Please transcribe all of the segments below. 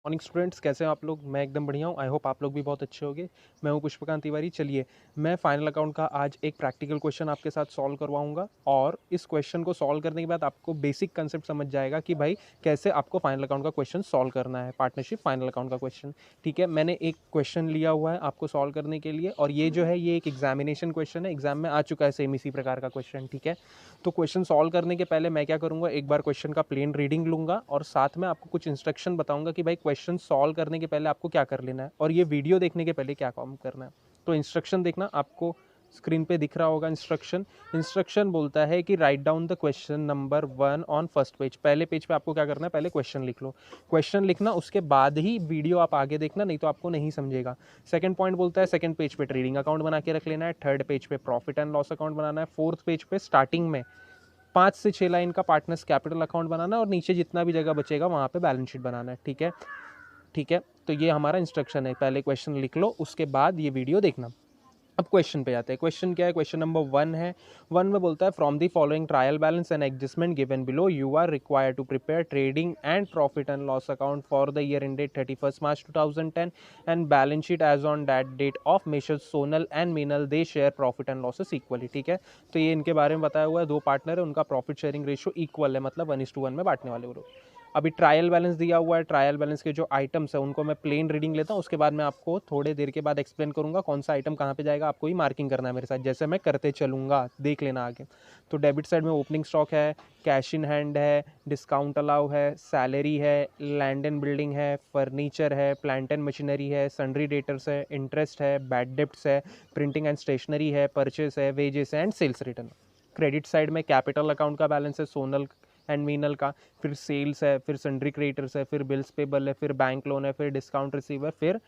Morning students, कैसे हैं आप लोग। मैं एकदम बढ़िया हूँ। आई होप आप लोग भी बहुत अच्छे होंगे। मैं हूँ पुष्पकांत तिवारी। चलिए, मैं फाइनल अकाउंट का आज एक प्रैक्टिकल क्वेश्चन आपके साथ सॉल्व करवाऊंगा और इस क्वेश्चन को सॉल्व करने के बाद आपको बेसिक कंसेप्ट समझ जाएगा कि भाई कैसे आपको फाइनल अकाउंट का क्वेश्चन सॉल्व करना है, पार्टनरशिप फाइनल अकाउंट का क्वेश्चन। ठीक है, मैंने एक क्वेश्चन लिया हुआ है आपको सॉल्व करने के लिए और ये जो है ये एक एग्जामिनेशन क्वेश्चन है, एग्जाम में आ चुका है सेम इसी प्रकार का क्वेश्चन। ठीक है, तो क्वेश्चन सॉल्व करने के पहले मैं क्या करूँगा, एक बार क्वेश्चन का प्लेन रीडिंग लूँगा और साथ में आपको कुछ इंस्ट्रक्शन बताऊँगा कि भाई क्वेश्चन सॉल्व करने के पहले आपको क्या कर लेना है और ये वीडियो देखने के पहले क्या काम करना है। तो इंस्ट्रक्शन देखना, आपको स्क्रीन पे दिख रहा होगा इंस्ट्रक्शन बोलता है कि write down the question number 1 on first page. पहले पेज पे आपको क्या करना है, पहले क्वेश्चन लिख लो। क्वेश्चन लिखना, उसके बाद ही वीडियो आप आगे देखना, नहीं तो आपको नहीं समझेगा। सेकंड पॉइंट बोलता है सेकंड पेज पे ट्रेडिंग अकाउंट बना के रख लेना है। थर्ड पेज पे प्रॉफिट एंड लॉस अकाउंट बनाना है। फोर्थ पेज पे स्टार्टिंग में 5 से 6 लाइन का पार्टनर्स कैपिटल अकाउंट बनाना है और नीचे जितना भी जगह बचेगा वहाँ पे बैलेंस शीट बनाना है। ठीक है, ठीक है, तो ये हमारा इंस्ट्रक्शन है। पहले क्वेश्चन लिख लो, उसके बाद ये वीडियो देखना। अब क्वेश्चन पे जाते हैं। क्वेश्चन क्या है, क्वेश्चन नंबर 1 है। 1 में बोलता है from the following trial balance and adjustment given below you are required to prepare trading and profit and loss account for the year ended 31 March 2010 and balance sheet as on that date of messrs Sonal and Meenal, they share profit and losses equally. ठीक है, तो ये इनके बारे में बताया हुआ है। दो पार्टनर है, उनका प्रॉफिट शेयरिंग रेशियो इक्वल है, मतलब 1:1 में बांटने वाले वो लोग। अभी ट्रायल बैलेंस दिया हुआ है, ट्रायल बैलेंस के जो आइटम्स है उनको मैं प्लेन रीडिंग लेता हूँ, उसके बाद मैं आपको थोड़े देर के बाद एक्सप्लेन करूँगा कौन सा आइटम कहाँ पे जाएगा। आपको ही मार्किंग करना है मेरे साथ, जैसे मैं करते चलूँगा, देख लेना आगे। तो डेबिट साइड में ओपनिंग स्टॉक है, कैश इन हैंड है, डिस्काउंट अलाउ है, सैलरी है, लैंड एंड बिल्डिंग है, फर्नीचर है, प्लांट एंड मशीनरी है, सन्ड्री डेटर्स है, इंटरेस्ट है, बैड डेब्ट्स है, प्रिंटिंग एंड स्टेशनरी है, परचेस है, वेजेस है and sales return. Credit side में कैपिटल अकाउंट का बैलेंस है सोनल एंड मीनल का, फिर सेल्स है, फिर सन्ड्री क्रेडिटर्स है, फिर बिल्स पेबल है, फिर बैंक लोन है, फिर डिस्काउंट रिसीव है, फिर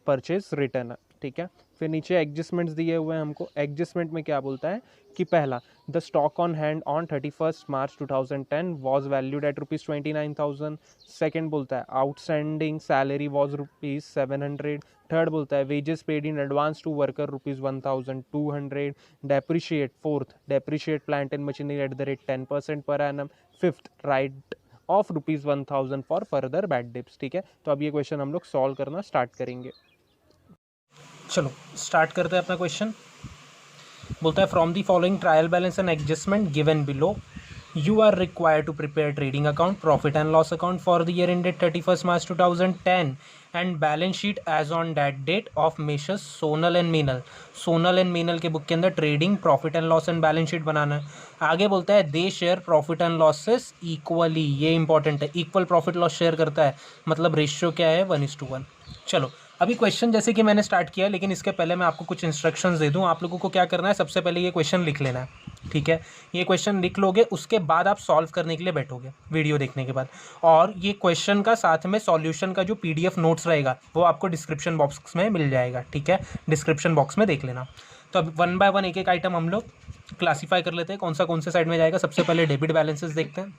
परचेज रिटर्न है। ठीक है, फिर नीचे एडजस्टमेंट्स दिए हुए हैं हमको। एडजस्टमेंट में क्या बोलता है कि पहला, the stock on hand on 31 March 2010 was valued at ₹29,000। Second बोलता है आउटस्टैंडिंग सैलरी वॉज ₹700। थर्ड बोलता है wages paid in advance to worker ₹1,200। Depreciate, fourth depreciate plant and machinery at the rate 10% per annum. Fifth write off ₹1,000 for further bad debts. ठीक है, तो अब ये question हम लोग सॉल्व करना स्टार्ट करेंगे। चलो स्टार्ट करते हैं अपना क्वेश्चन। बोलता है from the following trial balance and adjustment given below you are required to prepare trading account, profit and loss account for the year ended 31 March 2010 and balance sheet as on that date of messrs Sonal and Meenal. Sonal and Meenal के book के अंदर trading, profit and loss and balance sheet बनाना है। आगे बोलता है they share profit and losses equally, ये important है, इक्वल प्रॉफिट लॉस शेयर करता है, मतलब रेशियो क्या है 1:1। चलो अभी क्वेश्चन जैसे कि मैंने स्टार्ट किया, लेकिन इसके पहले मैं आपको कुछ इंस्ट्रक्शंस दे दूं। आप लोगों को क्या करना है, सबसे पहले ये क्वेश्चन लिख लेना है। ठीक है, ये क्वेश्चन लिख लोगे, उसके बाद आप सॉल्व करने के लिए बैठोगे वीडियो देखने के बाद। और ये क्वेश्चन का साथ में सॉल्यूशन का जो PDF नोट्स रहेगा वो आपको डिस्क्रिप्शन बॉक्स में मिल जाएगा। ठीक है, डिस्क्रिप्शन बॉक्स में देख लेना। तो अब 1 बाय 1 एक एक आइटम हम लोग क्लासीफाई कर लेते हैं, कौन से साइड में जाएगा। सबसे पहले डेबिट बैलेंसेस देखते हैं।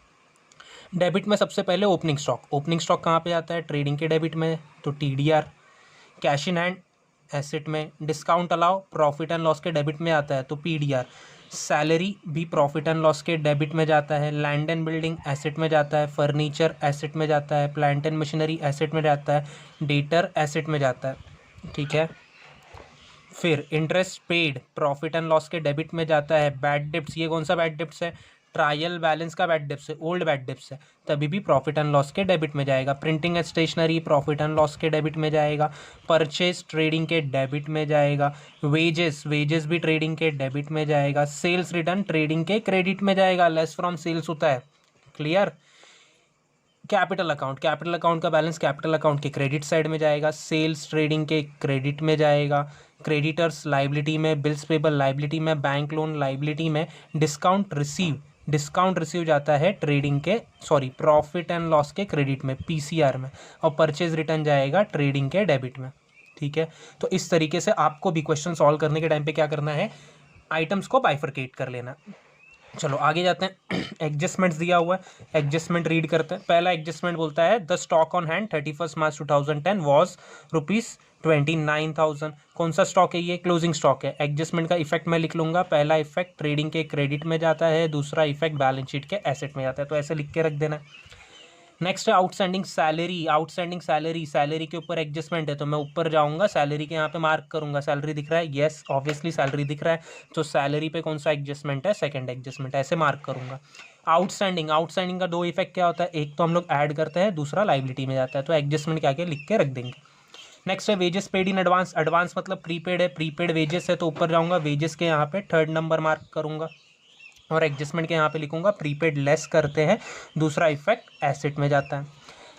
डेबिट में सबसे पहले ओपनिंग स्टॉक। ओपनिंग स्टॉक कहाँ पे आता है, ट्रेडिंग के डेबिट में, तो TDR। Cash in hand asset में, discount allow profit and loss के डेबिट में आता है, तो PDR। सैलरी भी प्रॉफिट एंड लॉस के डेबिट में जाता है। लैंड एंड बिल्डिंग एसेट में जाता है। फर्नीचर एसेट में जाता है। प्लांट एंड मशीनरी एसेट में जाता है। डेटर एसेट में जाता है। ठीक है, फिर interest paid profit and loss के डेबिट में जाता है। बैड डिप्स, ये कौन सा बैड डिप्स है, ट्रायल बैलेंस का बैड डिप्स है, ओल्ड बैड डिप्स है, तभी भी प्रॉफिट एंड लॉस के डेबिट में जाएगा। Printing and stationery profit and loss के डेबिट में जाएगा। परचेज ट्रेडिंग के डेबिट में जाएगा। वेजेस भी ट्रेडिंग के डेबिट में जाएगा। सेल्स रिटर्न ट्रेडिंग के क्रेडिट में जाएगा, लेस फ्रॉम सेल्स होता है। क्लियर। कैपिटल अकाउंट का बैलेंस कैपिटल अकाउंट के क्रेडिट साइड में जाएगा। सेल्स ट्रेडिंग के क्रेडिट में जाएगा। क्रेडिटर्स लाइबिलिटी में, बिल्स पेबल लाइबिलिटी में, बैंक लोन लाइबिलिटी में। डिस्काउंट रिसीव जाता है ट्रेडिंग के प्रॉफिट एंड लॉस के क्रेडिट में, PCR में। और परचेज रिटर्न जाएगा ट्रेडिंग के डेबिट में। ठीक है, तो इस तरीके से आपको भी क्वेश्चन सॉल्व करने के टाइम पे क्या करना है, आइटम्स को बाइफरकेट कर लेना। चलो आगे जाते हैं। एडजस्टमेंट्स दिया हुआ है, एडजस्टमेंट रीड करते हैं। पहला एडजस्टमेंट बोलता है the stock on hand 31 March 2010 was ₹29,000। कौन सा स्टॉक है ये, क्लोजिंग स्टॉक है। एडजस्टमेंट का इफेक्ट मैं लिख लूंगा। पहला इफेक्ट ट्रेडिंग के क्रेडिट में जाता है, दूसरा इफेक्ट बैलेंस शीट के एसेट में जाता है, तो ऐसे लिख के रख देना। नेक्स्ट है outstanding salary. Outstanding salary, salary के ऊपर एडजस्टमेंट है तो मैं ऊपर जाऊंगा, सैलरी के यहाँ पे मार्क करूंगा। सैलरी दिख रहा है, यस ऑब्वियसली सैलरी दिख रहा है, तो सैलरी पे कौन सा एडजस्टमेंट है, सेकंड एडजस्टमेंट, ऐसे मार्क करूंगा। आउटस्टैंडिंग, आउटस्टैंडिंग का दो इफेक्ट क्या होता है, एक तो हम लोग ऐड करते हैं, दूसरा लाइबिलिटी में जाता है, तो एडजस्टमेंट क्या क्या लिख के रख देंगे। नेक्स्ट है wages paid in advance. Advance मतलब प्रीपेड है, प्रीपेड वेजेस है तो ऊपर जाऊंगा, वेजेस के यहाँ पे थर्ड नंबर मार्क करूंगा और एडजस्टमेंट के यहाँ पे लिखूंगा प्रीपेड लेस करते हैं, दूसरा इफेक्ट एसेट में जाता है।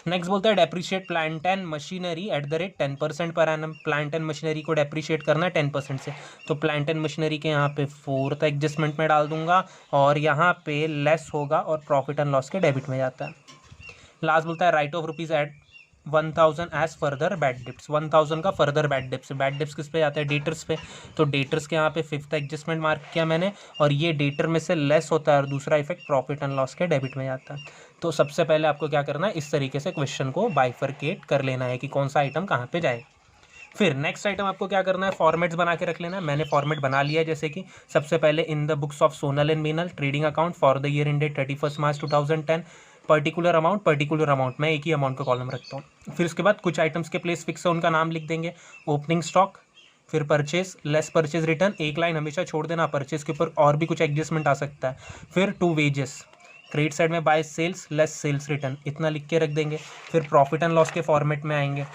नेक्स्ट बोलता है depreciate plant and machinery at the rate 10% per annum. Plant and machinery को डेप्रिशिएट करना है 10% से, तो प्लांट एंड मशीनरी के यहाँ पे फोर्थ एडजस्टमेंट में डाल दूंगा और यहाँ पे लेस होगा और प्रॉफिट एंड लॉस के डेबिट में जाता है। लास्ट बोलता है write off rupees at 1000 as further bad debts. 1000 का further bad debts, bad debts किस पे जाता है, डेटर्स पे, तो डेटर्स के यहाँ पे फिफ्थ एडजस्टमेंट मार्क किया मैंने और ये डेटर में से लेस होता है और दूसरा इफेक्ट प्रॉफिट एंड लॉस के डेबिट में जाता है। तो सबसे पहले आपको क्या करना है, इस तरीके से क्वेश्चन को बाइफरकेट कर लेना है कि कौन सा आइटम कहाँ पे जाए। फिर नेक्स्ट आइटम आपको क्या करना है, फॉर्मेट्स बना के रख लेना है। मैंने फॉर्मेट बना लिया है, जैसे कि सबसे पहले in the books of Sonal and Meenal trading account for the year ended 31 March 2010, particular amount, मैं एक ही अमाउंट का कॉलम रखता हूँ। फिर उसके बाद कुछ आइटम्स के प्लेस फिक्स है, उनका नाम लिख देंगे, ओपनिंग स्टॉक, फिर परचेज, लेस परचेज रिटर्न, एक लाइन हमेशा छोड़ देना, परचेज के ऊपर और भी कुछ एडजस्टमेंट आ सकता है। फिर टू वेजेस, क्रेडिट साइड में by sales less sales return, इतना लिख के रख देंगे। फिर प्रॉफिट एंड लॉस के फॉर्मेट में आएंगे,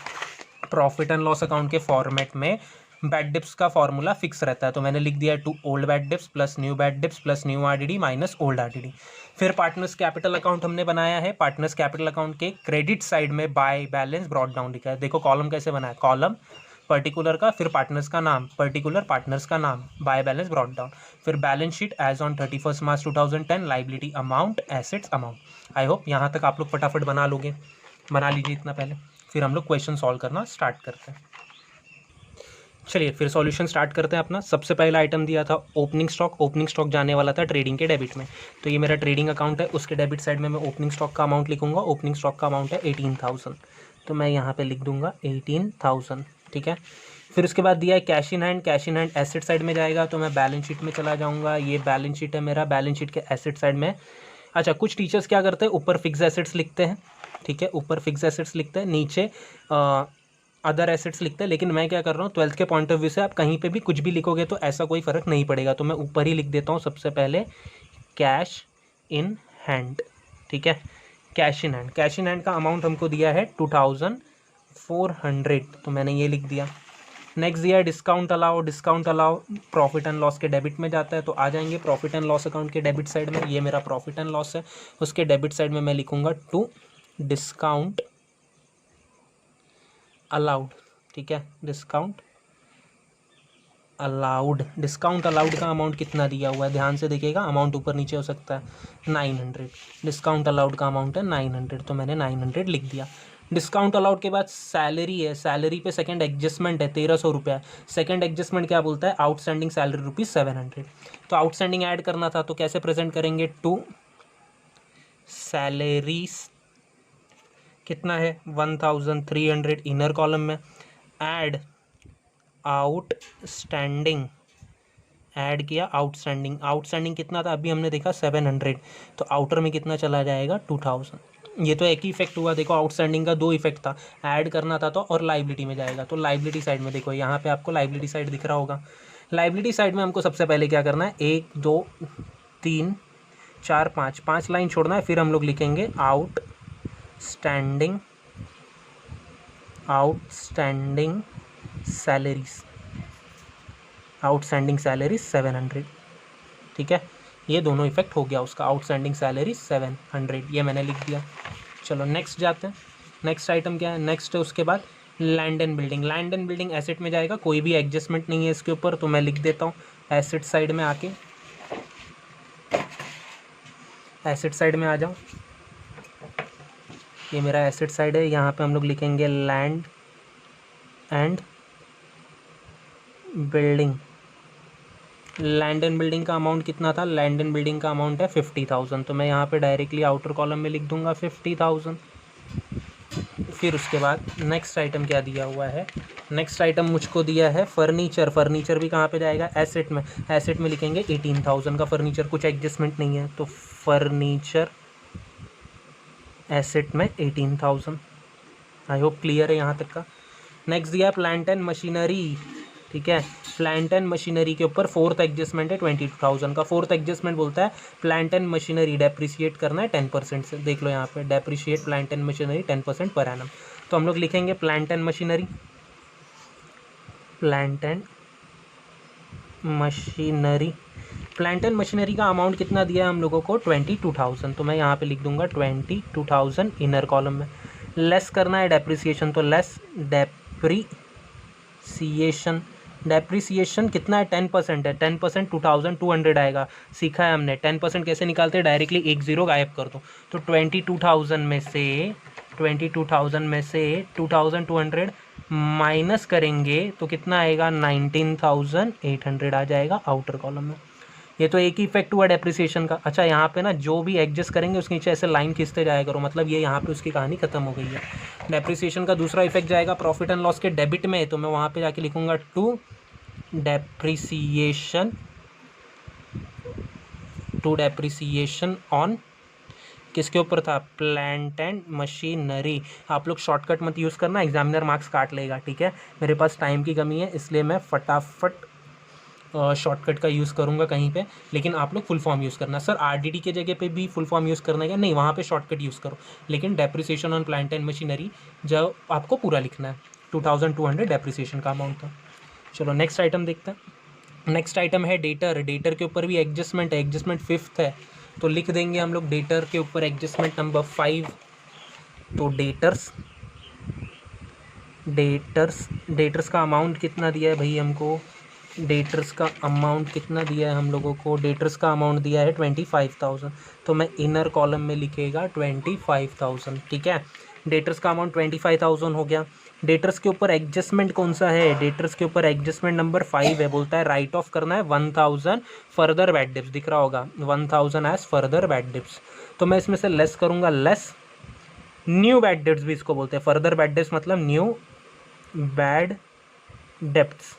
प्रॉफिट एंड लॉस अकाउंट के फॉर्मेट में बैड डिप्स का फॉर्मूला फिक्स रहता है, तो मैंने लिख दिया to old bad debts plus new bad debts plus new RDD minus old RDD. फिर पार्टनर्स कैपिटल अकाउंट हमने बनाया है, पार्टनर्स कैपिटल अकाउंट के क्रेडिट साइड में बाय बैलेंस ब्रॉट डाउन लिखा है। देखो कॉलम कैसे बना है, कॉलम पर्टिकुलर का, फिर पार्टनर्स का नाम, पर्टिकुलर पार्टनर्स का नाम, बाय बैलेंस ब्रॉट डाउन, फिर balance sheet as on 31 March 2010, liability amount, assets amount. I hope यहाँ तक आप लोग फटाफट बना लोगे, बना लीजिए इतना पहले, फिर हम लोग क्वेश्चन सॉल्व करना स्टार्ट करते हैं। चलिए फिर सॉल्यूशन स्टार्ट करते हैं अपना। सबसे पहला आइटम दिया था ओपनिंग स्टॉक, ओपनिंग स्टॉक जाने वाला था ट्रेडिंग के डेबिट में, तो ये मेरा ट्रेडिंग अकाउंट है, उसके डेबिट साइड में मैं ओपनिंग स्टॉक का अमाउंट लिखूंगा। ओपनिंग स्टॉक का अमाउंट है 18,000, तो मैं यहाँ पे लिख दूंगा 18,000, ठीक है। फिर उसके बाद दिया है cash in hand, cash in hand asset side में जाएगा, तो मैं बैलेंस शीट में चला जाऊँगा, ये बैलेंस शीट है मेरा, बैलेंस शीट के एसेट साइड में। अच्छा, कुछ टीचर्स क्या करते हैं, ऊपर फिक्स एसेट्स लिखते हैं, ठीक है, ऊपर फिक्स एसेट्स लिखते हैं, नीचे अदर एसेट्स लिखते हैं, लेकिन मैं क्या कर रहा हूँ, 12th के पॉइंट ऑफ व्यू से आप कहीं पे भी कुछ भी लिखोगे तो ऐसा कोई फ़र्क नहीं पड़ेगा, तो मैं ऊपर ही लिख देता हूँ सबसे पहले कैश इन हैंड, ठीक है। Cash in hand, cash in hand का अमाउंट हमको दिया है 2400, तो मैंने ये लिख दिया। नेक्स्ट दिया है discount allow, discount allow profit and loss के डेबिट में जाता है, तो आ जाएंगे प्रॉफिट एंड लॉस अकाउंट के डेबिट साइड में, ये मेरा प्रॉफिट एंड लॉस है, उसके डेबिट साइड में मैं लिखूंगा टू डिस्काउंट अलाउड, ठीक है, डिस्काउंट अलाउड। डिस्काउंट अलाउड का अमाउंट कितना दिया हुआ है, ध्यान से देखिएगा, अमाउंट ऊपर नीचे हो सकता है, 900, डिस्काउंट अलाउड का अमाउंट है 900, तो मैंने 900 लिख दिया। डिस्काउंट अलाउड के बाद सैलरी है, सैलरी पे सेकंड एडजस्टमेंट है 1300 रुपया, सेकंड एडजस्टमेंट क्या बोलता है, आउटस्टैंडिंग सैलरी ₹700, तो आउटस्टैंडिंग ऐड करना था, तो कैसे प्रेजेंट करेंगे, टू सैलरीज कितना है 1300 इनर कॉलम में, ऐड आउटस्टैंडिंग, ऐड किया आउटस्टैंडिंग, आउटस्टैंडिंग कितना था अभी हमने देखा 700, तो आउटर में कितना चला जाएगा 2000। ये तो एक ही इफेक्ट हुआ, देखो आउटस्टैंडिंग का दो इफेक्ट था, ऐड करना था तो, और लाइबिलिटी में जाएगा, तो लाइबिलिटी साइड में देखो यहाँ पे आपको लाइबिलिटी साइड दिख रहा होगा। लाइबिलिटी साइड में हमको सबसे पहले क्या करना है, 1 2 3 4 5 लाइन छोड़ना है, फिर हम लोग लिखेंगे आउटस्टैंडिंग सैलरीज, आउटस्टैंडिंग सैलरी 700, ठीक है, ये दोनों इफेक्ट हो गया उसका, आउटस्टैंडिंग सैलरी 700, ये मैंने लिख दिया। चलो नेक्स्ट जाते हैं, नेक्स्ट आइटम क्या है, नेक्स्ट है उसके बाद land and building. Land and building asset में जाएगा, कोई भी एडजस्टमेंट नहीं है इसके ऊपर, तो मैं लिख देता हूँ एसेट साइड में आके, एसेट साइड में आ जाओ, ये मेरा एसेट साइड है, यहाँ पे हम लोग लिखेंगे land and building. Land and building का अमाउंट कितना था, लैंड एंड बिल्डिंग का अमाउंट है 50,000, तो मैं यहाँ पे डायरेक्टली आउटर कॉलम में लिख दूंगा 50,000। फिर उसके बाद नेक्स्ट आइटम क्या दिया हुआ है, नेक्स्ट आइटम मुझको दिया है फर्नीचर, फर्नीचर भी कहाँ पे जाएगा, एसेट में, एसेट में लिखेंगे 18,000 का फर्नीचर, कुछ एडजस्टमेंट नहीं है, तो फर्नीचर एसेट में 18,000। आई होप क्लियर है यहाँ तक का। नेक्स्ट दिया है प्लांट एंड मशीनरी, ठीक है। प्लांट एंड मशीनरी के ऊपर फोर्थ एडजस्टमेंट है 22,000 का। फोर्थ एडजस्टमेंट बोलता है प्लांट एंड मशीनरी डेप्रिसिएट करना है 10% से। देख लो यहाँ पे depreciate plant and machinery 10% per annum. तो हम लोग लिखेंगे plant and machinery, plant and machinery. Plant and machinery का अमाउंट कितना दिया है हम लोगों को 22,000। तो मैं यहाँ पे लिख दूंगा 22,000 इनर कॉलम में। लेस करना है डेप्रिसिएशन, तो लेस डेप्रिसिएशन। डेप्रिसिएशन कितना है 10% है। 10% 2,200 आएगा। सीखा है हमने 10% कैसे निकालते हैं, डायरेक्टली एक ज़ीरो गायब कर दो। तो 22,000 में से 2,200 माइनस करेंगे तो कितना आएगा 19,800 आ जाएगा आउटर कॉलम में। ये तो एक ही इफेक्ट हुआ डेप्रिसिएशन का। अच्छा यहाँ पे ना जो भी एडजस्ट करेंगे उसके नीचे ऐसे लाइन खींचते जाया करो, मतलब ये यहाँ पे उसकी कहानी खत्म हो गई है। डेप्रिसिएशन का दूसरा इफेक्ट जाएगा प्रॉफिट एंड लॉस के डेबिट में, तो मैं वहाँ पे जाके लिखूंगा टू डेप्रिसिएशन ऑन, किसके ऊपर था, प्लांट एंड मशीनरी। आप लोग शॉर्टकट मत यूज़ करना, एग्जामिनर मार्क्स काट लेगा, ठीक है। मेरे पास टाइम की कमी है इसलिए मैं फटाफट शॉर्टकट का यूज़ करूँगा कहीं पे, लेकिन आप लोग फुल फॉर्म यूज़ करना। सर आरडीडी के जगह पे भी फुल फॉर्म यूज़ करना है क्या, नहीं, वहाँ पे शॉर्टकट यूज़ करो, लेकिन depreciation on plant and machinery जो आपको पूरा लिखना है। 2,200 डेप्रिसिएशन का अमाउंट था। चलो नेक्स्ट आइटम देखते हैं। नेक्स्ट आइटम है डेटर। डेटर के ऊपर भी एडजस्टमेंट है, एडजस्टमेंट 5th है, तो लिख देंगे हम लोग डेटर के ऊपर एडजस्टमेंट नंबर 5। तो डेटर्स का अमाउंट कितना दिया है भाई हमको, डेटर्स का अमाउंट कितना दिया है हम लोगों को, डेटर्स का अमाउंट दिया है 25,000। तो मैं इनर कॉलम में लिखेगा 25,000, ठीक है। डेटर्स का अमाउंट 25,000 हो गया। डेटर्स के ऊपर एडजस्टमेंट कौन सा है, डेटर्स के ऊपर एडजस्टमेंट नंबर 5 है, बोलता है राइट ऑफ करना है 1,000 फर्दर बैड डिप्स, दिख रहा होगा 1,000 एज फर्दर बैड डिप्स। तो मैं इसमें से लेस करूँगा, लेस न्यू बैड डिप्स भी इसको बोलते हैं। फर्दर बैड डिप्स मतलब न्यू बैड डेप्ट्स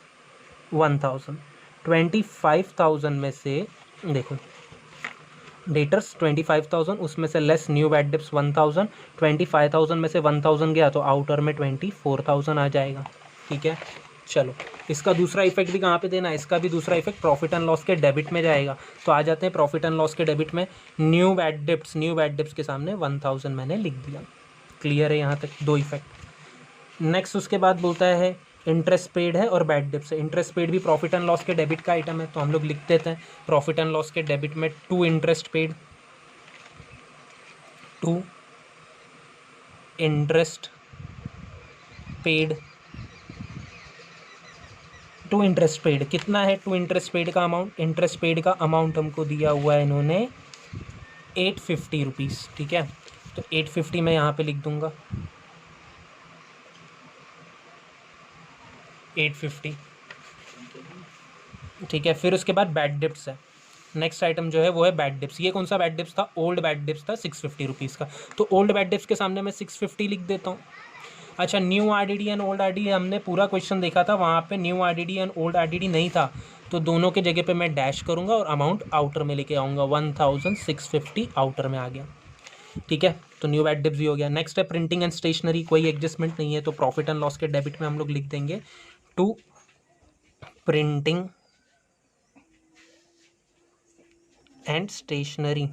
1,000। 25,000 में से देखो डेटर्स 25,000, उसमें से लेस न्यू बैड डिप्स 1,000। 25,000 में से 1,000 गया तो आउटर में 24,000 आ जाएगा, ठीक है। चलो इसका दूसरा इफेक्ट भी कहाँ पे देना है, इसका भी दूसरा इफेक्ट प्रॉफिट एंड लॉस के डेबिट में जाएगा। तो आ जाते हैं प्रॉफिट एंड लॉस के डेबिट में। न्यू बैड डिप्स के सामने 1,000 मैंने लिख दिया। क्लियर है यहाँ तक, दो इफेक्ट। नेक्स्ट उसके बाद बोलता है इंटरेस्ट पेड है और बैड डिप्स है। इंटरेस्ट पेड भी प्रॉफिट एंड लॉस के डेबिट का आइटम है, तो हम लोग लिख देते हैं प्रॉफिट एंड लॉस के डेबिट में टू इंटरेस्ट पेड कितना है टू इंटरेस्ट पेड का अमाउंट, इंटरेस्ट पेड का अमाउंट हमको दिया हुआ है इन्होंने 850 रुपीज़, ठीक है। तो 850 मैं यहाँ पे लिख दूंगा 850, ठीक है। फिर उसके बाद बैड डिप्स है। नेक्स्ट आइटम जो है वो है बैड डिप्स। ये कौन सा बैड डिप्स था, ओल्ड बैड डिप्स था 650 रुपीज़ का। तो ओल्ड बैड डिप्स के सामने मैं 650 लिख देता हूँ। अच्छा new RDD and old RDD हमने पूरा क्वेश्चन देखा था, वहाँ पे new RDD and old RDD नहीं था, तो दोनों के जगह पे मैं डैश करूँगा और अमाउंट आउटर में लेके आऊँगा। 1,650 आउटर में आ गया, ठीक है। तो न्यू बैड डिप्स भी हो गया। नेक्स्ट है प्रिंटिंग एंड स्टेशनरी, कोई एडजस्टमेंट नहीं है, तो प्रॉफिट एंड लॉस के डेबिट में हम लोग लिख देंगे टू प्रिंटिंग एंड स्टेशनरी,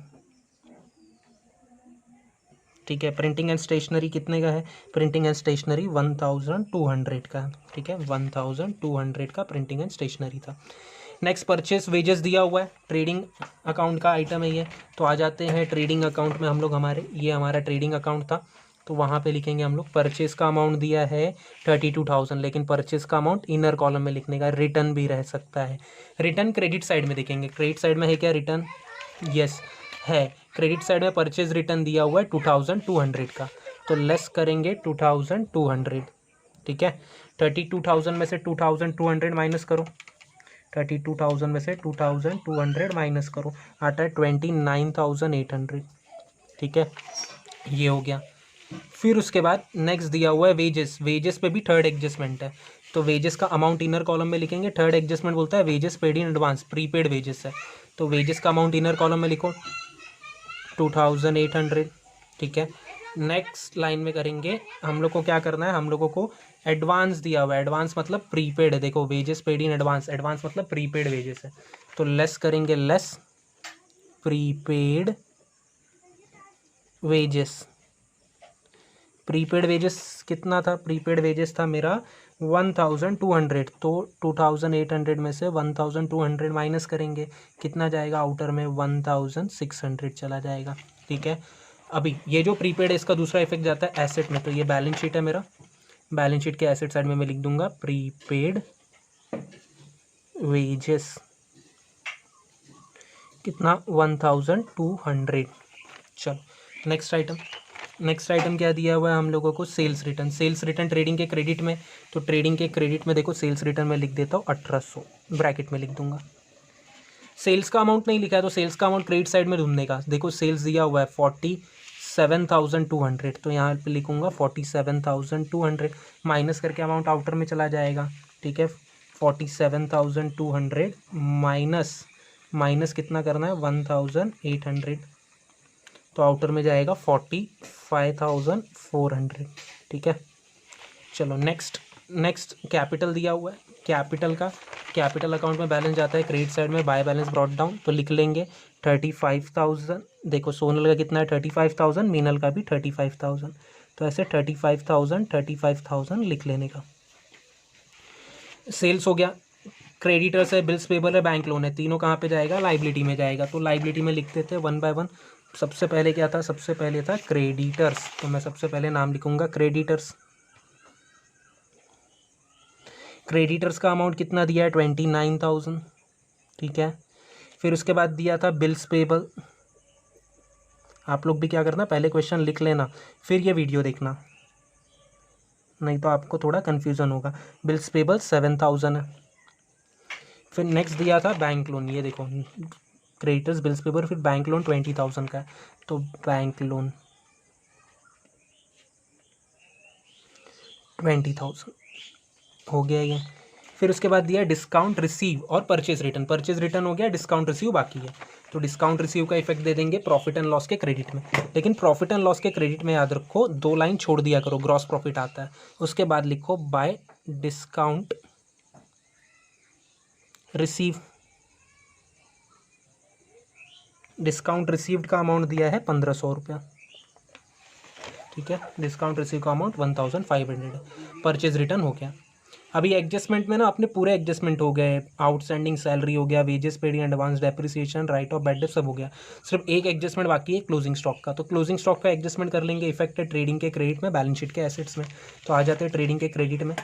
ठीक है। प्रिंटिंग एंड स्टेशनरी कितने का है, प्रिंटिंग एंड स्टेशनरी 1,200 का, ठीक है। 1,200 का प्रिंटिंग एंड स्टेशनरी था। नेक्स्ट परचेस वेजेस दिया हुआ है, ट्रेडिंग अकाउंट का आइटम है ये। तो आ जाते हैं ट्रेडिंग अकाउंट में हम लोग, ये हमारा ट्रेडिंग अकाउंट था, तो वहाँ पे लिखेंगे हम लोग परचेस का अमाउंट दिया है 32,000, लेकिन परचेस का अमाउंट इनर कॉलम में लिखने का, रिटर्न भी रह सकता है। रिटर्न क्रेडिट साइड में देखेंगे, क्रेडिट साइड में है क्या रिटर्न, यस है। क्रेडिट साइड में परचेज रिटर्न दिया हुआ है 2,200 का, तो लेस करेंगे 2,200, ठीक है। 32,000 में से 2,200 माइनस करो, 32,000 में से 2,200 माइनस करो, आता है 29,800, ठीक है। ये हो गया। फिर उसके बाद नेक्स्ट दिया हुआ है वेजेस। वेजेस पे भी थर्ड एडजस्टमेंट है, तो वेजेस का अमाउंट इनर कॉलम में लिखेंगे। थर्ड एडजस्टमेंट बोलता है wages paid in advance, prepaid wages है, तो वेजेस का अमाउंट इनर कॉलम में लिखो 2,800, ठीक है। नेक्स्ट लाइन में करेंगे हम लोग को क्या करना है, हम लोगों को एडवांस दिया हुआ है, एडवांस मतलब प्रीपेड है, देखो wages paid in advance, advance मतलब प्रीपेड वेजेस है, तो लेस करेंगे, less prepaid wages. Prepaid wages कितना था, प्रीपेड वेजेस था मेरा 1200, तो 2800 में से 1200 माइनस करेंगे, कितना जाएगा आउटर में, 1600 चला जाएगा। ठीक है, अभी ये जो प्रीपेड है इसका दूसरा इफेक्ट जाता है एसेट में, तो ये बैलेंस शीट है मेरा, बैलेंस शीट के एसेट साइड में मैं लिख दूंगा प्रीपेड वेजेस, कितना 1200। चलो नेक्स्ट आइटम, नेक्स्ट आइटम क्या दिया हुआ है हम लोगों को, sales return. Sales return trading के क्रेडिट में, तो ट्रेडिंग के क्रेडिट में देखो सेल्स रिटर्न में लिख देता हूँ 1800, ब्रैकेट में लिख दूंगा। सेल्स का अमाउंट नहीं लिखा है तो सेल्स का अमाउंट क्रेडिट साइड में ढूंढने का, देखो सेल्स दिया हुआ है 47,200, तो यहाँ पे लिखूंगा 47,200 माइनस करके अमाउंट आउटर में चला जाएगा। ठीक है, 47,200 माइनस, माइनस कितना करना है 1,800, तो आउटर में जाएगा 45,400। ठीक है, चलो नेक्स्ट, नेक्स्ट कैपिटल दिया हुआ है, कैपिटल का, कैपिटल अकाउंट में बैलेंस जाता है क्रेडिट साइड में, बाय बैलेंस ब्रॉट डाउन, तो लिख लेंगे 35,000, देखो सोनल का कितना है 35,000, मीनल का भी 35,000, तो ऐसे 35,000 लिख लेने का। सेल्स हो गया, क्रेडिटर्स है, बिल्स पेबल है, बैंक लोन है, तीनों कहाँ पे जाएगा, लाइबिलिटी में जाएगा, तो लाइबिलिटी में लिख देते हैं 1 बाय 1। सबसे पहले क्या था, सबसे पहले था क्रेडिटर्स, तो मैं सबसे पहले नाम लिखूंगा क्रेडिटर्स। क्रेडिटर्स का अमाउंट कितना दिया है 29,000। ठीक है, फिर उसके बाद दिया था बिल्स पेबल, आप लोग भी क्या करना, पहले क्वेश्चन लिख लेना फिर ये वीडियो देखना, नहीं तो आपको थोड़ा कन्फ्यूज़न होगा। बिल्स पेबल 7,000 है। फिर नेक्स्ट दिया था बैंक लोन, ये देखो क्रेडिटर्स बिल्स पेबल, फिर बैंक लोन 20,000 का है, तो बैंक लोन 20,000 हो गया ये। फिर उसके बाद दिया डिस्काउंट रिसीव और परचेज रिटर्न, परचेज रिटर्न हो गया, डिस्काउंट रिसीव बाकी है, तो डिस्काउंट रिसीव का इफेक्ट दे देंगे प्रॉफिट एंड लॉस के क्रेडिट में। लेकिन प्रॉफिट एंड लॉस के क्रेडिट में याद रखो 2 लाइन छोड़ दिया करो, ग्रॉस प्रॉफिट आता है, उसके बाद लिखो bye discount receive. Discount received का अमाउंट दिया है 1500 रुपया। ठीक है, डिस्काउंट रिसीव का अमाउंट 1500 है, परचेज रिटर्न हो गया। अभी एडजस्टमेंट में ना अपने पूरे एडजस्टमेंट हो गए, आउटस्टैंडिंग सैलरी हो गया, wages paid in advance, depreciation, right of bad debt सब हो गया, सिर्फ एक एडजस्टमेंट बाकी है क्लोजिंग स्टॉक का, तो क्लोजिंग स्टॉक का एडजस्टमेंट कर लेंगे, इफेक्ट है ट्रेडिंग के क्रेडिट में, बैलेंस शीट के एसेट्स में, तो आ जाते हैं ट्रेडिंग के क्रेडिट में।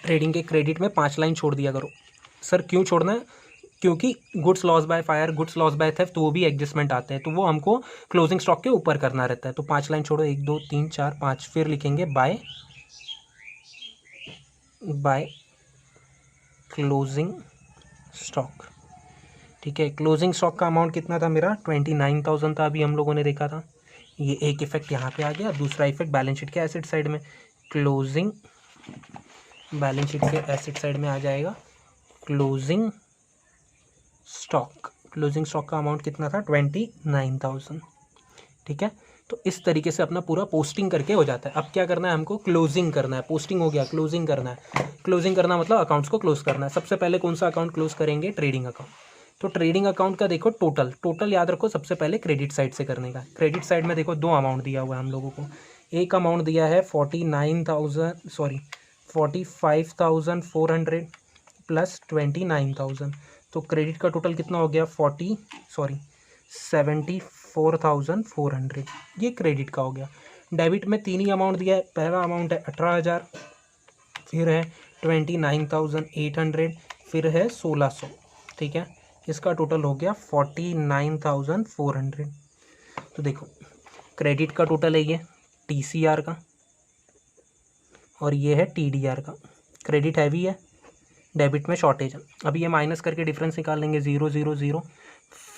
ट्रेडिंग के क्रेडिट में 5 लाइन छोड़ दिया करो। सर क्यों छोड़ना है, क्योंकि goods loss by fire, goods loss by theft, तो वो भी एडजस्टमेंट आते हैं, तो वो हमको क्लोजिंग स्टॉक के ऊपर करना रहता है, तो 5 लाइन छोड़ो, 1 2 3 4 5, फिर लिखेंगे बाय क्लोजिंग स्टॉक। ठीक है, क्लोजिंग स्टॉक का अमाउंट कितना था मेरा 29,000 था, अभी हम लोगों ने देखा था, ये एक इफेक्ट यहाँ पे आ गया, दूसरा इफेक्ट बैलेंस शीट के एसेट साइड में, क्लोजिंग बैलेंस शीट के एसेट साइड में आ जाएगा क्लोजिंग स्टॉक, क्लोजिंग स्टॉक का अमाउंट कितना था 29,000। ठीक है, तो इस तरीके से अपना पूरा पोस्टिंग करके हो जाता है। अब क्या करना है हमको, क्लोजिंग करना है, पोस्टिंग हो गया, क्लोजिंग करना है। क्लोजिंग करना मतलब अकाउंट्स को क्लोज करना है। सबसे पहले कौन सा अकाउंट क्लोज करेंगे, ट्रेडिंग अकाउंट, तो ट्रेडिंग अकाउंट का देखो टोटल, टोटल याद रखो सबसे पहले क्रेडिट साइड से करने का। क्रेडिट साइड में देखो 2 अमाउंट दिया हुआ है हम लोगों को, एक अमाउंट दिया है 45,400 प्लस 29,000, तो क्रेडिट का टोटल कितना हो गया 74,400, ये क्रेडिट का हो गया। डेबिट में 3 ही अमाउंट दिया है, पहला अमाउंट है 18,000, फिर है 29,800, फिर है 1,600। ठीक है, इसका टोटल हो गया 49,400। तो देखो क्रेडिट का टोटल है ये TCR का, और ये है TDR का। क्रेडिट हैवी है, डेबिट में शॉर्टेज है। अभी ये माइनस करके डिफरेंस निकाल लेंगे, 0 0 0,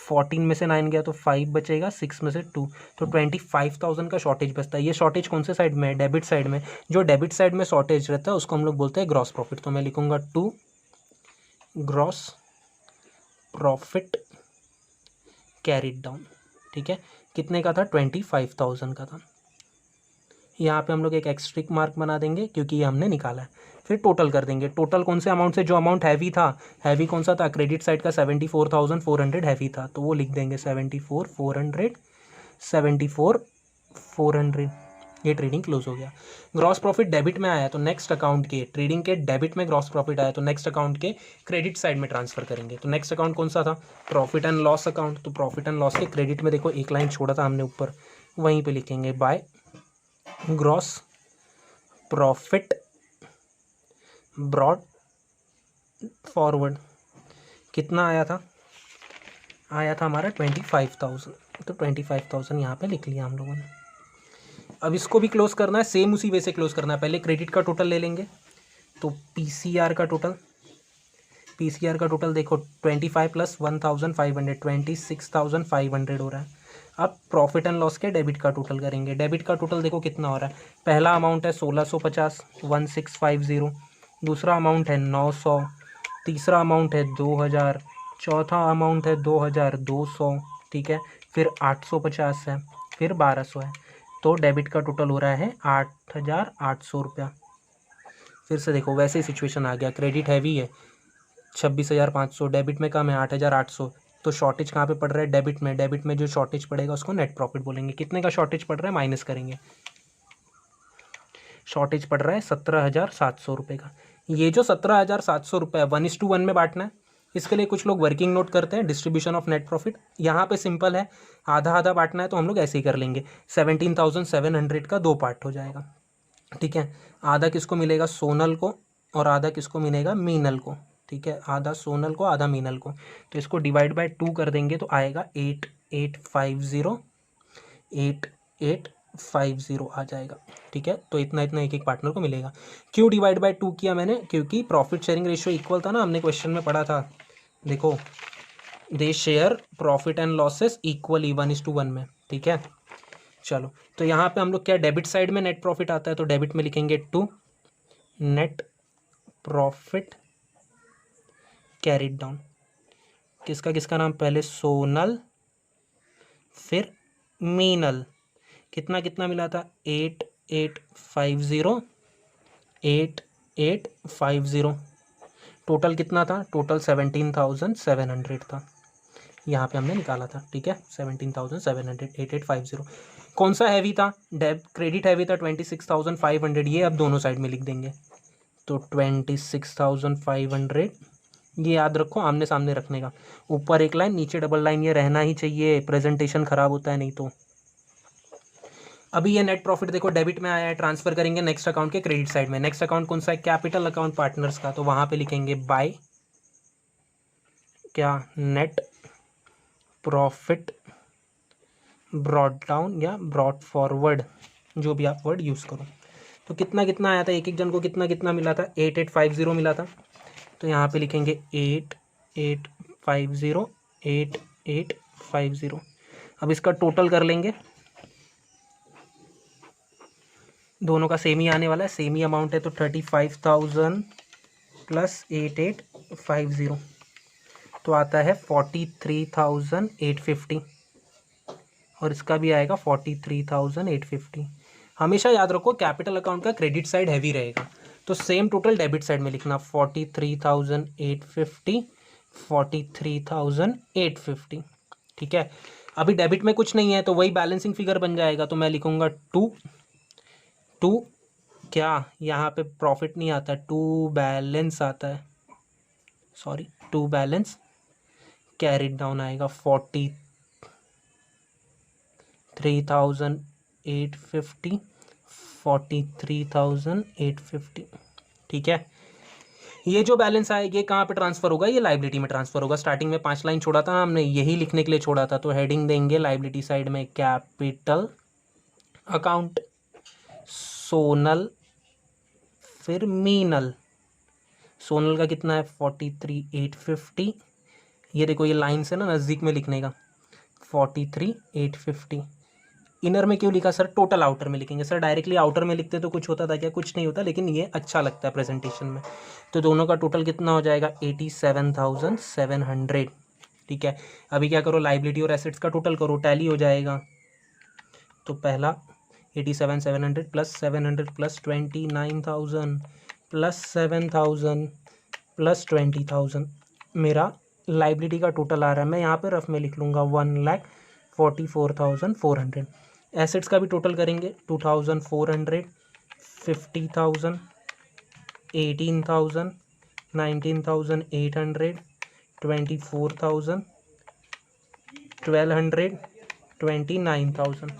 14 में से 9 गया तो 5 बचेगा, 6 में से 2, तो 25,000 का शॉर्टेज बचता है। ये शॉर्टेज कौन से साइड में है, डेबिट साइड में। जो डेबिट साइड में शॉर्टेज रहता है उसको हम लोग बोलते हैं ग्रॉस प्रॉफिट, तो मैं लिखूंगा 2 ग्रॉस प्रॉफिट कैरिड डाउन। ठीक है, कितने का था, 25,000 का था। यहाँ पे हम लोग एक एक्स्ट्रिक मार्क बना देंगे क्योंकि ये हमने निकाला है। फिर टोटल कर देंगे, टोटल कौन से अमाउंट से, जो अमाउंट हैवी था, हैवी कौन सा था, क्रेडिट साइड का 74,400 हैवी था, तो वो लिख देंगे 74,400। ये ट्रेडिंग क्लोज हो गया। ग्रॉस प्रॉफिट डेबिट में आया तो नेक्स्ट अकाउंट के, ट्रेडिंग के डेबिट में ग्रॉस प्रॉफिट आया तो नेक्स्ट अकाउंट के क्रेडिट साइड में ट्रांसफर करेंगे। तो नेक्स्ट अकाउंट कौन सा था, प्रॉफिट एंड लॉस अकाउंट। तो प्रॉफिट एंड लॉस के क्रेडिट में देखो एक लाइन छोड़ा था हमने ऊपर, वहीं पे लिखेंगे by gross profit brought forward. कितना आया था, आया था हमारा 25,000। तो 25,000 यहाँ पे लिख लिया हम लोगों ने। अब इसको भी क्लोज करना है, सेम उसी वे से क्लोज करना है। पहले क्रेडिट का टोटल ले लेंगे, तो पीसीआर का टोटल देखो 25 + 1,500 26,500 हो रहा है। अब प्रॉफिट एंड लॉस के डेबिट का टोटल करेंगे। डेबिट का टोटल देखो कितना हो रहा है, पहला अमाउंट है 1650 1650, दूसरा अमाउंट है 900, तीसरा अमाउंट है 2000, चौथा अमाउंट है 2200, ठीक है, फिर 850 है, फिर 1200 है। तो डेबिट का टोटल हो रहा है 8,800 रुपया। फिर से देखो वैसे ही सिचुएशन आ गया, क्रेडिट हैवी है 26,500, डेबिट में कम है 8,800। तो शॉर्टेज कहाँ पे पड़ रहा है, डेबिट में। डेबिट में जो शॉर्टेज पड़ेगा उसको नेट प्रॉफिट बोलेंगे। कितने का शॉर्टेज पड़ रहा है, माइनस करेंगे। शॉर्टेज पड़ रहा है 17,700 रुपये का। ये जो 17,700 रुपये है 1:1 में बांटना है। इसके लिए कुछ लोग वर्किंग नोट करते हैं, डिस्ट्रीब्यूशन ऑफ नेट प्रॉफिट। यहाँ पे सिंपल है, आधा आधा बांटना है तो हम लोग ऐसे ही कर लेंगे। 17,700 का 2 पार्ट हो जाएगा, ठीक है। आधा किसको मिलेगा, सोनल को, और आधा किसको मिलेगा, मीनल को, ठीक है। आधा सोनल को, आधा मीनल को। तो इसको डिवाइड बाय 2 कर देंगे तो आएगा 8850 आ जाएगा, ठीक है। तो इतना इतना एक एक पार्टनर को मिलेगा। क्यों डिवाइड बाय 2 किया मैंने, क्योंकि प्रॉफिट शेयरिंग रेशियो इक्वल था ना, हमने क्वेश्चन में पढ़ा था। देखो they share profit and losses equally 1:1 में, ठीक है। चलो तो यहाँ पे हम लोग क्या, डेबिट साइड में नेट प्रॉफिट आता है तो डेबिट में लिखेंगे 2 नेट प्रॉफिट कैरिड डाउन। किसका किसका नाम, पहले सोनल फिर मीनल। कितना कितना मिला था, 8850। टोटल कितना था, टोटल 17,700 था। यहाँ पे हमने निकाला था, ठीक है, 17,700 8850। कौन सा हैवी था, क्रेडिट हैवी था 26,500। ये अब दोनों साइड में लिख देंगे। तो 26,500, ये याद रखो, आमने सामने रखने का। ऊपर एक लाइन नीचे डबल लाइन, ये रहना ही चाहिए, प्रेजेंटेशन खराब होता है नहीं तो। अभी ये नेट प्रॉफिट देखो डेबिट में आया है, ट्रांसफर करेंगे नेक्स्ट अकाउंट के क्रेडिट साइड में। नेक्स्ट अकाउंट कौन सा है, कैपिटल अकाउंट पार्टनर्स का। तो वहाँ पे लिखेंगे बाय क्या, नेट प्रॉफिट ब्रॉड डाउन या ब्रॉड फॉरवर्ड, जो भी आप वर्ड यूज़ करो। तो कितना कितना आया था, एक एक जन को कितना कितना मिला था, 8850 मिला था। तो यहाँ पे लिखेंगे 8850। अब इसका टोटल कर लेंगे, दोनों का सेम ही आने वाला है, सेम ही अमाउंट है। तो 35,000 + 8850 तो आता है 43,850, और इसका भी आएगा 43,850। हमेशा याद रखो कैपिटल अकाउंट का क्रेडिट साइड हैवी रहेगा, तो सेम टोटल डेबिट साइड में लिखना 43,850 43,850, ठीक है। अभी डेबिट में कुछ नहीं है तो वही बैलेंसिंग फिगर बन जाएगा। तो मैं लिखूंगा 2 क्या, यहाँ पे प्रॉफिट नहीं आता, 2 बैलेंस आता है, सॉरी 2 बैलेंस कैरिड डाउन आएगा 43,850 43,850, ठीक है। ये जो बैलेंस आए ये कहाँ पे ट्रांसफर होगा, ये लाइबिलिटी में ट्रांसफर होगा। स्टार्टिंग में 5 लाइन छोड़ा था ना हमने, यही लिखने के लिए छोड़ा था। तो हेडिंग देंगे लाइबिलिटी साइड में कैपिटल अकाउंट, सोनल फिर मीनल। सोनल का कितना है 43,850, ये देखो ये लाइन से ना नज़दीक में लिखने का 43,850। इनर में क्यों लिखा सर, टोटल आउटर में लिखेंगे। सर डायरेक्टली आउटर में लिखते तो कुछ होता था क्या, कुछ नहीं होता, लेकिन ये अच्छा लगता है प्रेजेंटेशन में। तो दोनों का टोटल कितना हो जाएगा 87,700, ठीक है। अभी क्या करो, लाइबिलिटी और एसेट्स का टोटल करो, टैली हो जाएगा। तो पहला 87,700 प्लस 700 प्लस 29,000 प्लस 7,000 प्लस 20,000 मेरा लाइबिलिटी का टोटल आ रहा है। मैं यहाँ पे रफ में लिख लूँगा 1,44,400। एसेट्स का भी टोटल करेंगे 2,400, 50,000, 18,000, 19,800, 24,000, 1,200, 29,000।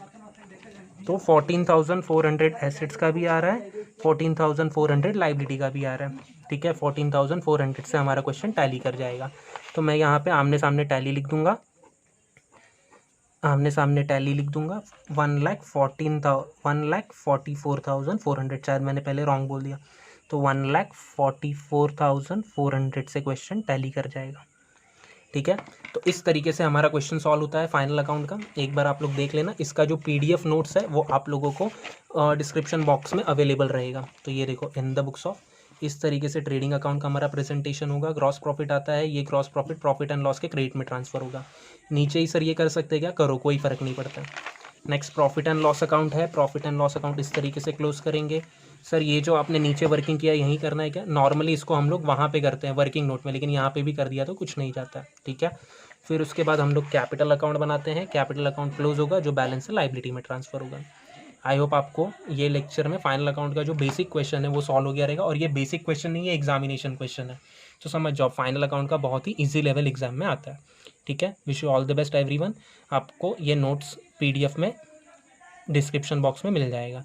तो 14,400 एसेट्स का भी आ रहा है, 14,400 लाइबिलिटी का भी आ रहा है। ठीक है, 14,400 से हमारा क्वेश्चन टैली कर जाएगा। तो मैं यहाँ पे आमने सामने टैली लिख दूंगा, आमने सामने टैली लिख दूंगा 1,44,400। शायद मैंने पहले रॉन्ग बोल दिया, तो 1,44,400 से क्वेश्चन टैली कर जाएगा। ठीक है, तो इस तरीके से हमारा क्वेश्चन सॉल्व होता है फाइनल अकाउंट का। एक बार आप लोग देख लेना, इसका जो PDF नोट्स है वो आप लोगों को डिस्क्रिप्शन बॉक्स में अवेलेबल रहेगा। तो ये देखो, इन द बुक्स ऑफ, इस तरीके से ट्रेडिंग अकाउंट का हमारा प्रेजेंटेशन होगा। ग्रॉस प्रॉफिट आता है, ये gross profit profit and loss के क्रेडिट में ट्रांसफर होगा। नीचे ही सर ये कर सकते हैं क्या, करो, कोई फ़र्क नहीं पड़ता। Next profit and loss account है, प्रॉफिट एंड लॉस अकाउंट इस तरीके से क्लोज करेंगे। सर ये जो आपने नीचे वर्किंग किया यहीं करना है क्या, नॉर्मली इसको हम लोग वहाँ पे करते हैं वर्किंग नोट में, लेकिन यहाँ पे भी कर दिया तो कुछ नहीं जाता है। ठीक है, फिर उसके बाद हम लोग कैपिटल अकाउंट बनाते हैं। कैपिटल अकाउंट क्लोज होगा, जो बैलेंस है लाइबिलिटी में ट्रांसफर होगा। आई होप आपको ये लेक्चर में फाइनल अकाउंट का जो बेसिक क्वेश्चन है वो सॉल्व हो गया रहेगा। और ये बेसिक क्वेश्चन नहीं है, एग्जामिनेशन क्वेश्चन है, तो समझ जाओ फाइनल अकाउंट का बहुत ही ईजी लेवल एग्जाम में आता है। ठीक है, wish you all the best everyone. आपको ये नोट्स PDF में डिस्क्रिप्शन बॉक्स में मिल जाएगा।